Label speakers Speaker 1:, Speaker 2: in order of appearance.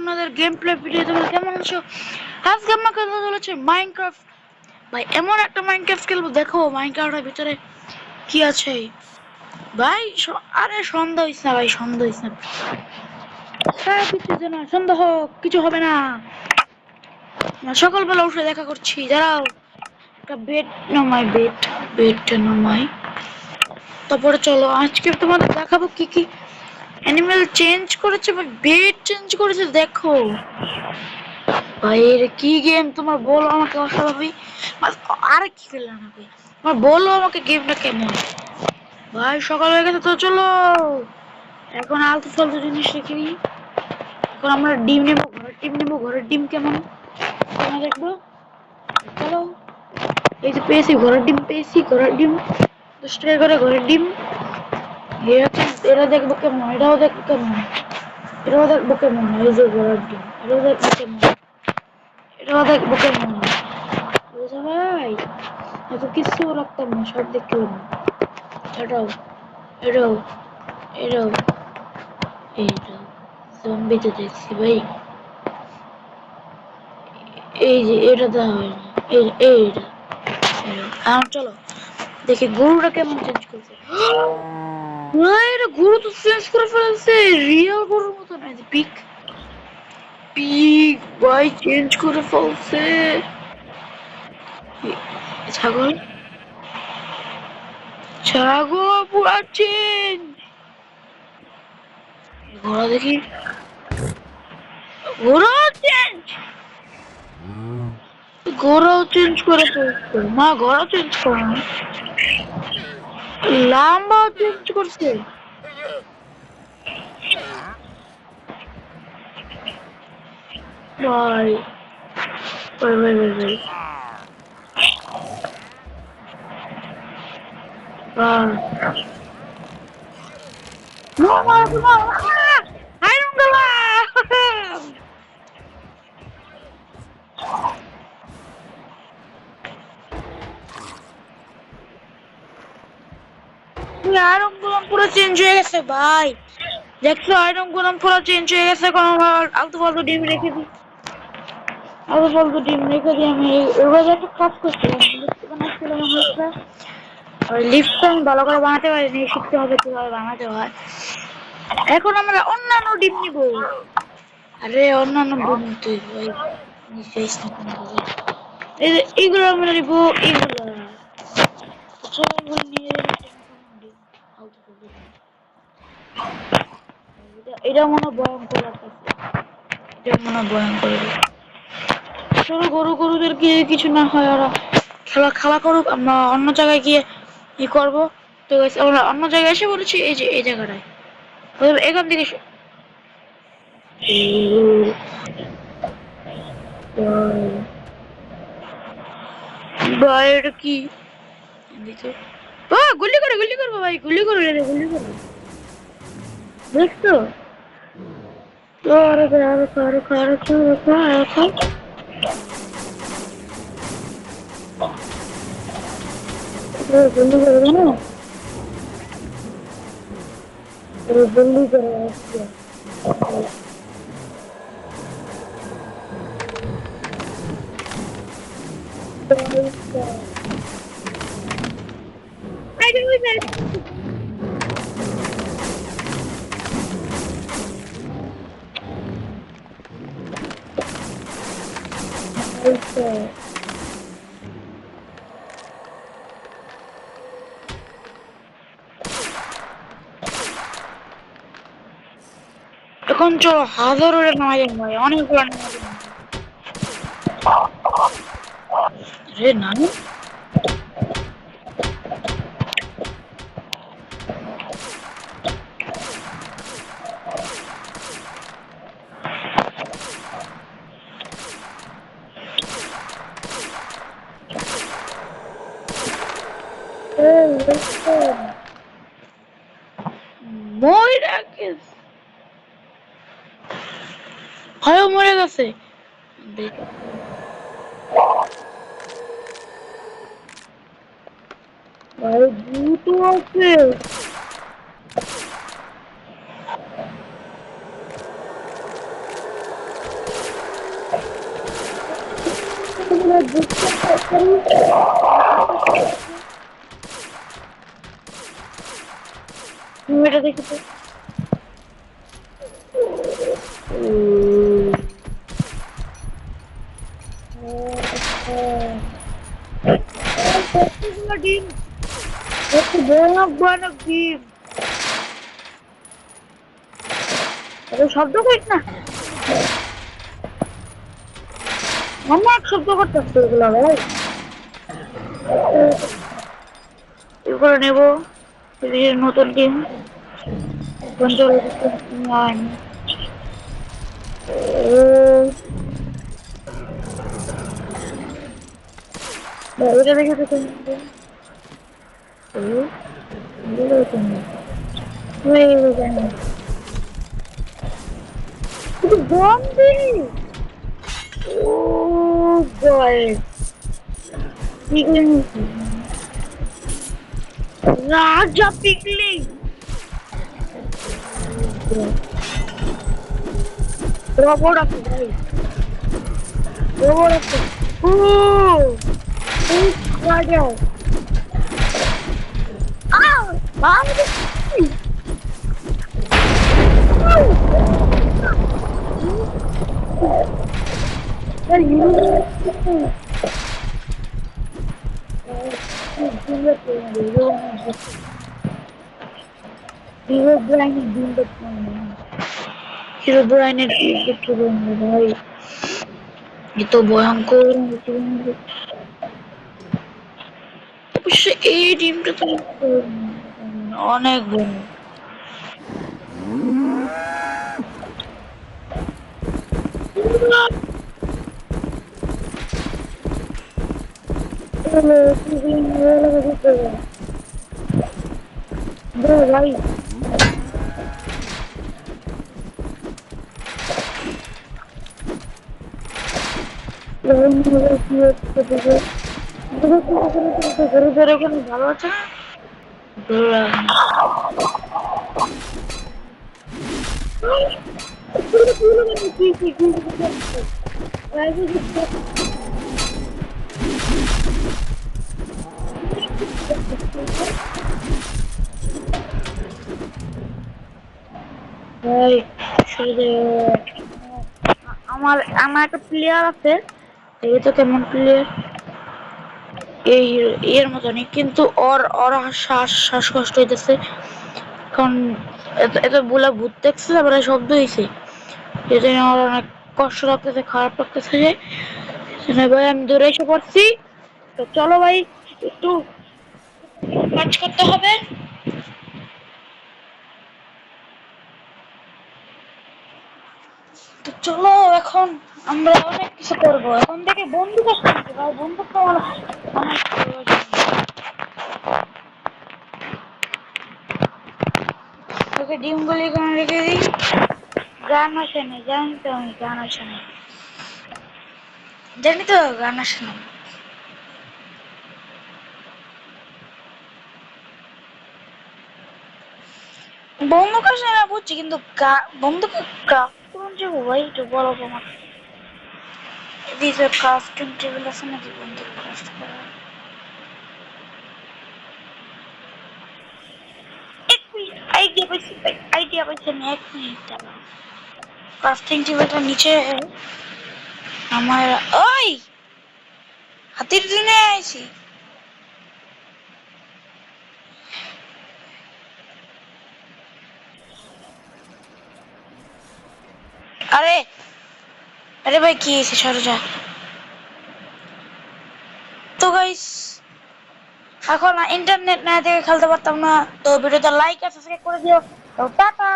Speaker 1: another gameplay video. তোমরা কেমন আছো? আজকে আমরা খেলতে চলেছি মাইনক্রাফট। ভাই এমন একটা মাইনক্রাফট খেলবো, দেখো মাইনক্রাফটের ভিতরে কি আছে ভাই। আরে সন্ধ্যা হইছে না ভাই, সন্ধ্যা হইছে না। কিছু না, সন্ধ্যা হোক, কিছু হবে না। সকালবেলা উঠে দেখা করছি, দাঁড়াও একটা বেড নামাই, বেডটা নামাই। তারপরে চলো আজকে তোমাদের দেখাবো কি কি অ্যানিমেল চেঞ্জ করেছে বা বেড চেঞ্জ করেছে। দেখো ভাই এটা কি গেম, তোমার বলো আমাকে অস্বাভাবিক। আর কি খেললাম না ভাই, তোমার বলো আমাকে গেমটা কেমন। ভাই সকাল হয়ে গেছে তো চলো এখন আলতু ফালতু জিনিস রেখে নিই। এখন আমরা ডিম নেবো, ঘরের ডিম কেমন তোমরা দেখবো। চলো এই যে পেয়েছি ঘরের ডিম 10 টাকা করে ঘরের ডিম। এটা দেখবো কেমন, এটাও দেখবো কেমন, এই যে ঘরের ডিম, এটাও দেখবো কেমন বুঝছো ভাই। এত কিছু রাখতাম না, সব দেখলাম। এটাও এটাও এটাও এইটাও জম্বিতে দেখছি ভাই। এই যে এটা দেওয়া হয় না, এইটা এখন চলো দেখি গরুটা কেমন চেঞ্জ করছে। এটা গরু তো চেঞ্জ করে ফেলছে, রিয়েল গরুর মতো না। পিক পিক ভাই চেঞ্জ করে ফেলছে। ছাগল ছাগল পুরা চেঞ্জ। ঘোড়া দেখি, ঘোড়াও চেঞ্জ, ঘোড়াও চেঞ্জ করে ফেলছে। না ঘোড়া চেঞ্জ করে না, লাম্বাও চেঞ্জ করছে। ভাই ভাই ভাই ভাই ভাই No, no, I don't go out. আয়রন গোলাম পুরো চেঞ্জ হয়ে গেছে ভাই। দেখছো আয়রন গোলাম পুরো চেঞ্জ হয়ে গেছে। এখন আমার আলতু ফালতু ডিম রেখে দিই, আমি এবার একটা কাজ করছিলাম, লিফট আমি ভালো করে বানাতে পারিনি, শিখতে হবে কিভাবে বানাতে হয়। এখন আমরা অন্যান্য ডিম নিব। আরে অন্যান্য ডিম নিতে ভাই এইগুলো আমরা নিব, এইগুলো নিয়ে এটা মনে ভয়ঙ্কর লাগতেছে, এটা মনে ভয়ঙ্কর। চলো গরুদের গিয়ে কিছু না হয়, ওরা খেলা করুক, আমরা অন্য জায়গায় গিয়ে ই করবো। তো আমরা অন্য জায়গায় এসে বলেছি, এই যে এই জায়গাটায় এখান থেকে ভাই এটা কি গুলি করবো ভাই, গুলি করবো দেখছো। জলদি করবে না, জলদি করে আসছে। এখন চলো হাজারো নেওয়া যাবে ভাই, অনেকগুলো নেওয়া যাবে। রে না মরে গেছে, হয় মরে গেছে। ভাই দুটো আছে, এটা দেখি তো। ডিম ভয়ানক ভয়ানক ডিম। শব্দ করিস না, অনেক শব্দ করতেছে এগুলো ভাই। এগুলো নেবো, নতুন ডিম এটা দেখে তো বন্ধু। ও বয় রাজা পিকলি রবর আছে ভাই, রবর আছে। ও রাজা বাবা হিরো ব্রাইনের ডিম দেখতে হিরো ব্রাইনের ডিম দেখতে ভাই, এত ভয়ঙ্কর। অবশ্য এই ডিমটা তো অনেক বড়। ভাই ভালো আছে আমার আমার একটা প্লেয়ার আছে, এই তো কেমন প্লেয়ার এই এর মতনই, কিন্তু ওর ওর শ্বাসকষ্ট হইতেছে কারণ এত বলে ভূত দেখছে, তারপরে শব্দ হয়েছে, এই জন্য আমার অনেক কষ্ট লাগতেছে, খারাপ লাগতেছে। ভাই আমি দৌড়ে এসে পড়ছি, তো চলো ভাই একটু কাজ করতে হবে। তো চলো এখন আমরা অনেক কিছু করবো, এখন থেকে বন্ধুক আসতে ভাই, বন্ধুক তো আমার অনেক প্রয়োজন। তোকে ডিমগুলি এখানে রেখে দিই, গান আসে না, জানি তো আমি গান আসে না, জানি তো গান আসে না। বন্ধুক আসে না বুঝছি, কিন্তু বন্ধুক কোন যাবো ভাই একটু বলো তোমার, দিছে ক্রাফটিং টেবিল আছে নাকি বন্ধুক ক্রাফট করা? এক মিনিট, আইডিয়া পাইছি ভাই, আইডিয়া পাইছি আমি, এক মিনিট দাঁড়াও। ক্রাফটিং টেবিলটা নিচে আমার, ওই হাতির দিনে আইছি। আরে আরে ভাই কি হয়েছে, সরে যা। তো গাইস এখন ইন্টারনেট না থেকে খেলতে পারতাম না, তো ভিডিওতে লাইক আর সাবস্ক্রাইব করে দিও, তো টাটা।